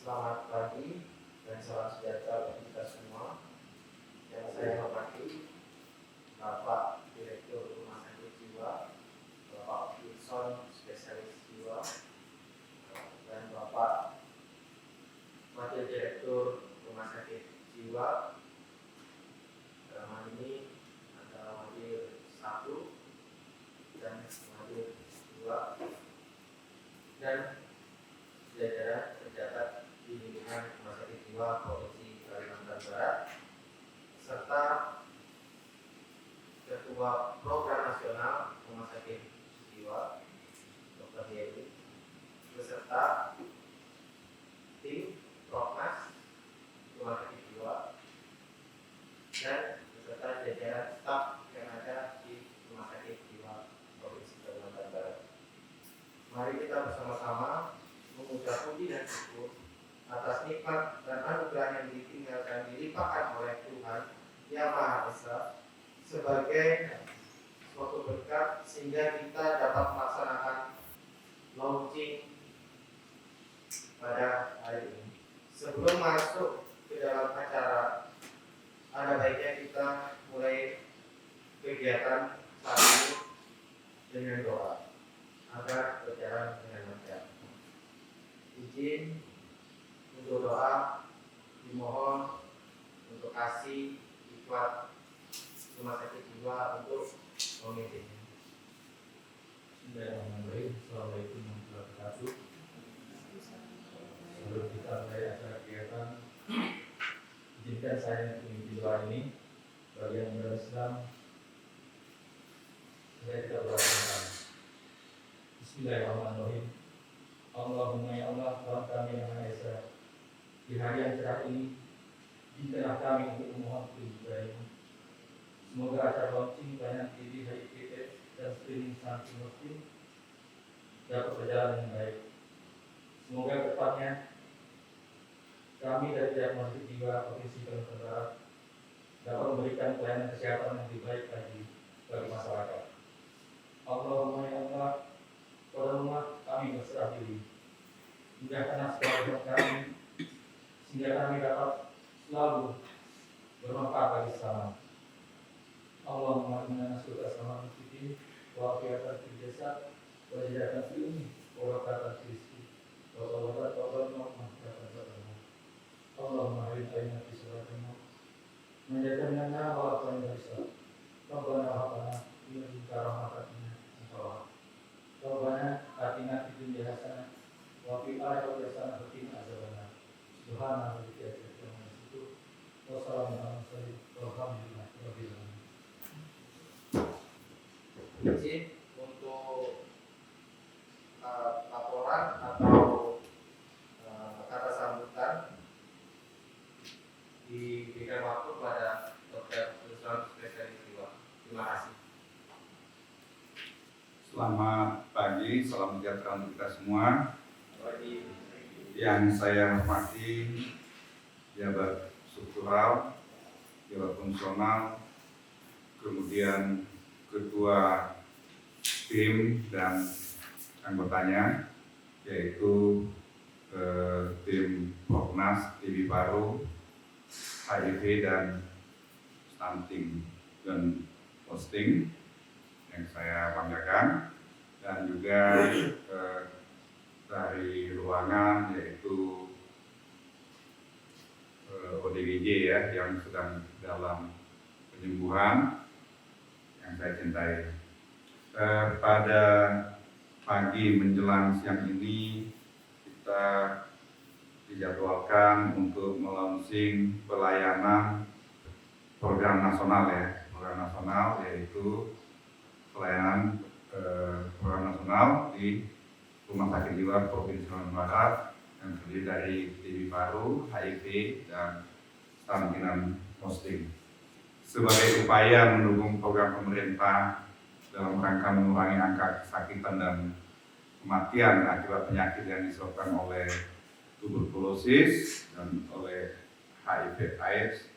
Selamat pagi dan salam sejahtera bagi kita semua. Yang saya hormati Bapak Direktur Rumah Sakit Jiwa, Bapak Wilson, spesialis jiwa, dan Bapak Wakil Direktur Rumah Sakit Jiwa. Dalam hal ini adalah Wakil 1 dan Wakil 2 dan jajaran tercatat di lingkungan Rumah Sakit Jiwa Provinsi Kalimantan Barat, serta Ketua Program Nasional Rumah Sakit Jiwa Dr. Yeri, beserta tim Proknas Rumah Sakit Jiwa dan beserta jajaran staf yang ada di Rumah Sakit Jiwa Provinsi Kalimantan Barat. Mari kita bersama-sama mengucap puji dan syukur atas nikmat dan anugerah yang ditinggalkan dilimpahkan oleh Tuhan Yang Maha Esa sebagai suatu berkat sehingga kita dapat melaksanakan launching pada hari ini. Sebelum masuk ke dalam acara, ada baiknya kita mulai kegiatan saat ini dengan doa agar berjalan dengan lancar. Izin untuk doa dimohon untuk kasih ikhlas Rumah Sakit Jiwa untuk memimpinnya. Bismillahirrahmanirrahim. Assalamualaikum warahmatullahi wabarakatuh. Sebelum kita mulai acara kegiatan, izinkan saya memimpin doa ini bagi yang berislam. Saya tidak berdoa. Bismillahirrahmanirrahim. Allahumma ya Allah, Tuhan kami yang Maha Esa, di hari yang cerah ini, izinkanlah kami untuk memohon petunjuk-Mu. Semoga acara launching pelayanan TV HIV/AIDS dan screening stunting muslim dapat berjalan dengan baik. Semoga kedepannya kami dari pihak Rumah Sakit Jiwa Provinsi Kalimantan Barat dapat memberikan pelayanan kesehatan yang lebih baik lagi bagi masyarakat. Allahumma ya Allah, pada rumah kami berserah diri. Mudahkanlah segala urusan kami sehingga kami dapat selalu bermanfaat bagi sesama. Allahumma inna nas'aluka as-salamatal fiddin wa afiyatan fil jasad wa hidayatan fil ummi wa barakatan fil rizqi wa tawbatan wa maghfiratan bainana. Allahumma hadina fi siratina menjadikanna wa aqimna bis-salat. Rabbana hab lana min ladunka rahmatan innaka Rabbana atina fid dunya hasanah wa fil akhirati hasanah wa qina adzabannar. Subhana rabbika rabbil izzati amma yasifun wa salamun alal mursalin walhamdulillahi rabbil alamin. Izin untuk laporan atau kata sambutan diberikan waktu pada Dr. Wilson, spesialis jiwa. Terima kasih. Selamat pagi, salam sejahtera untuk kita semua. Yang saya hormati jabat struktural, jabat fungsional, kemudian ketua tim dan anggotanya, yaitu tim Proknas, TV Baru, HIV dan stunting dan posting yang saya banggakan, dan juga dari ruangan yaitu ODGJ ya, yang sedang dalam penyembuhan yang saya cintai. Pada pagi menjelang siang ini kita dijadwalkan untuk melaunching pelayanan program nasional ya, program nasional yaitu pelayanan program nasional di Rumah Sakit Jiwa Provinsi Kalimantan Barat yang terdiri dari TV Baru, HIV dan stunting posting. Sebagai upaya mendukung program pemerintah dalam rangka mengurangi angka kesakitan dan kematian akibat penyakit yang disebabkan oleh tuberkulosis dan oleh HIV/AIDS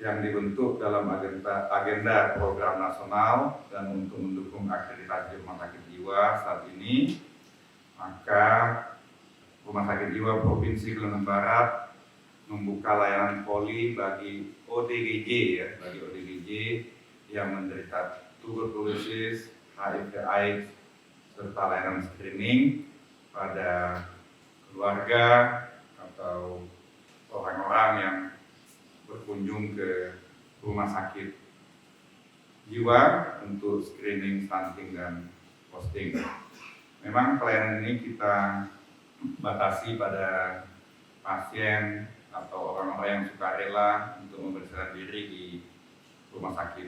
yang dibentuk dalam agenda program nasional dan untuk mendukung akreditasi rumah sakit jiwa saat ini, maka Rumah Sakit Jiwa Provinsi Kalimantan Barat membuka layanan poli bagi ODGJ ya, bagi ODGJ yang menderita tuberkulosis, HIV/AIDS, serta layanan screening pada keluarga atau orang-orang yang berkunjung ke rumah sakit jiwa untuk screening, stunting, dan posting. Memang pelayanan ini kita batasi pada pasien atau orang-orang yang sukarela untuk memeriksakan diri di rumah sakit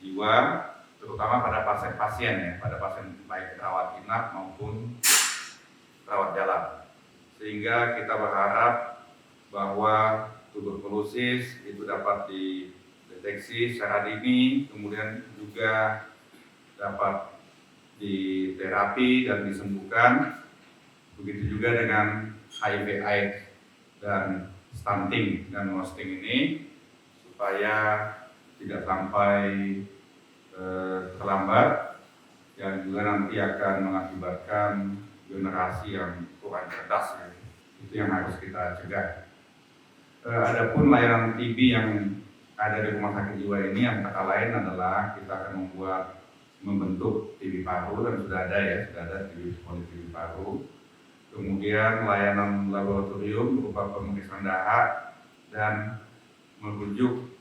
jiwa, terutama pada pasien-pasien ya, pada pasien baik rawat inap maupun rawat jalan. Sehingga kita berharap bahwa tuberkulosis itu dapat dideteksi secara dini, kemudian juga dapat diterapi dan disembuhkan. Begitu juga dengan HIV/AIDS dan stunting dan posting ini, supaya tidak sampai terlambat yang juga nanti akan mengakibatkan generasi yang kurang cerdas ya. Itu yang harus kita cegah. Adapun layanan TB yang ada di rumah sakit jiwa ini, yang kata lain adalah kita akan membentuk TB paru, dan sudah ada TB paru. Kemudian layanan laboratorium berupa pemeriksaan darah dan merujuk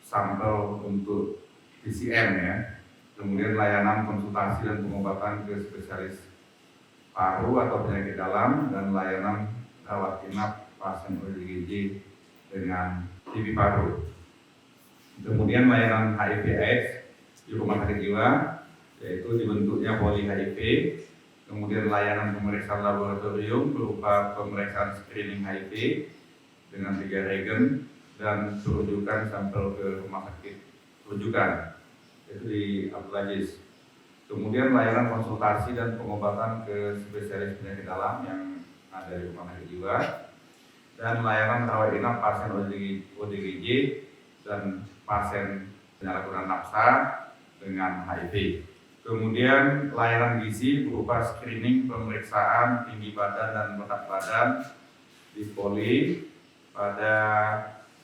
sampel untuk PCM ya. Kemudian layanan konsultasi dan pengobatan ke spesialis paru atau penyakit dalam, dan layanan rawat inap pasien ODGJ dengan TB paru. Kemudian layanan HIV/AIDS di rumah sakit jiwa, yaitu dibentuknya poli HIV. Kemudian layanan pemeriksaan laboratorium berupa pemeriksaan screening HIV dengan 3 regen dan rujukan sampel ke rumah sakit rujukan, yaitu di Abdul Aziz. Kemudian layanan konsultasi dan pengobatan ke spesialis penyakit dalam yang ada di rumah sakit jiwa, dan layanan rawat inap pasien ODGJ dan pasien penyalahgunaan nafsa dengan HIV. Kemudian layanan gizi berupa screening pemeriksaan tinggi badan dan berat badan di poli pada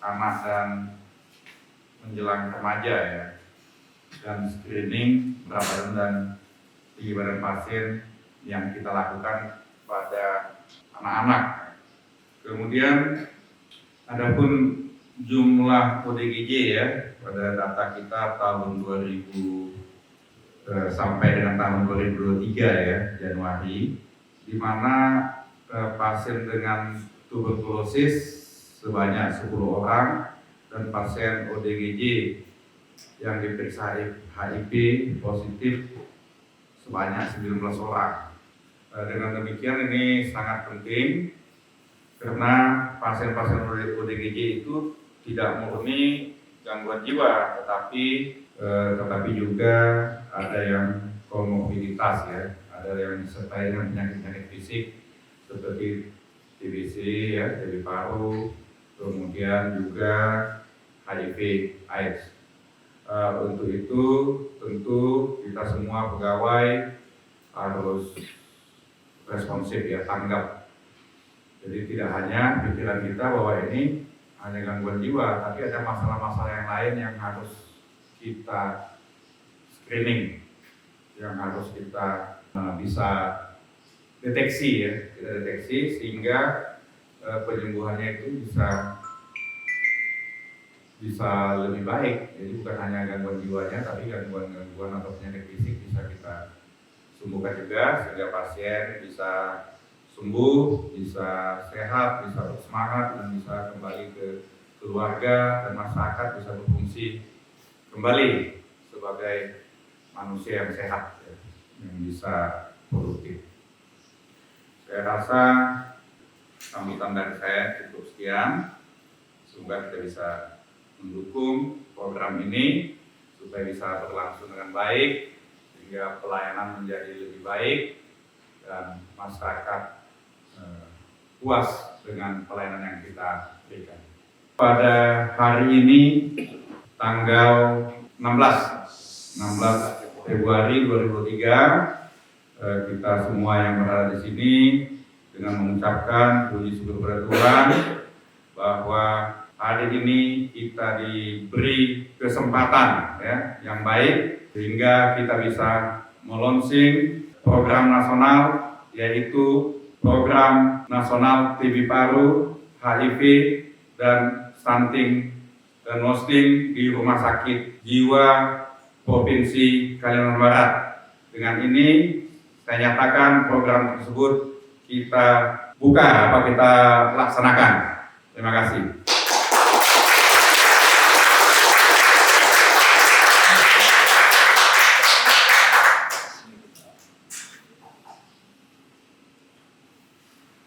anak dan menjelang remaja ya, dan screening berat badan dan tinggi badan pasien yang kita lakukan pada anak-anak. Kemudian adapun jumlah ODGJ ya, pada data kita tahun 2000 sampai dengan tahun 2023 ya, Januari, di mana pasien dengan tuberkulosis sebanyak 10 orang dan pasien ODGJ yang diperiksa HIV positif sebanyak 19 orang. Dengan demikian ini sangat penting karena pasien-pasien ODGJ itu tidak murni gangguan jiwa, tetapi juga ada yang komorbiditas ya, ada yang disertai dengan penyakit-penyakit fisik seperti TBC ya, TB paru, kemudian juga HIV/AIDS. Untuk itu tentu kita semua pegawai harus responsif ya, tanggap. Jadi tidak hanya pikiran kita bahwa ini hanya gangguan jiwa, tapi ada masalah-masalah yang lain yang harus kita screening, yang harus kita bisa deteksi ya, kita deteksi sehingga penyembuhannya itu bisa lebih baik. Jadi bukan hanya gangguan jiwanya, tapi gangguan atau penyakit fisik bisa kita sembuhkan juga, sehingga pasien bisa sembuh, bisa sehat, bisa bersemangat, dan bisa kembali ke keluarga dan masyarakat, bisa berfungsi kembali sebagai manusia yang sehat ya, yang bisa produktif. Saya rasa sambutan dari saya cukup sekian. Semoga kita bisa mendukung program ini supaya bisa berlangsung dengan baik, sehingga pelayanan menjadi lebih baik dan masyarakat puas dengan pelayanan yang kita berikan. Pada hari ini tanggal 16 Februari 2023, kita semua yang berada di sini dengan mengucapkan puji syukur kepada Tuhan bahwa hari ini kita diberi kesempatan ya yang baik sehingga kita bisa melunching program nasional, yaitu program nasional TB paru, HIV dan stunting dan hosting di Rumah Sakit Jiwa Provinsi Kalimantan Barat. Dengan ini saya nyatakan program tersebut kita buka atau kita laksanakan. Terima kasih.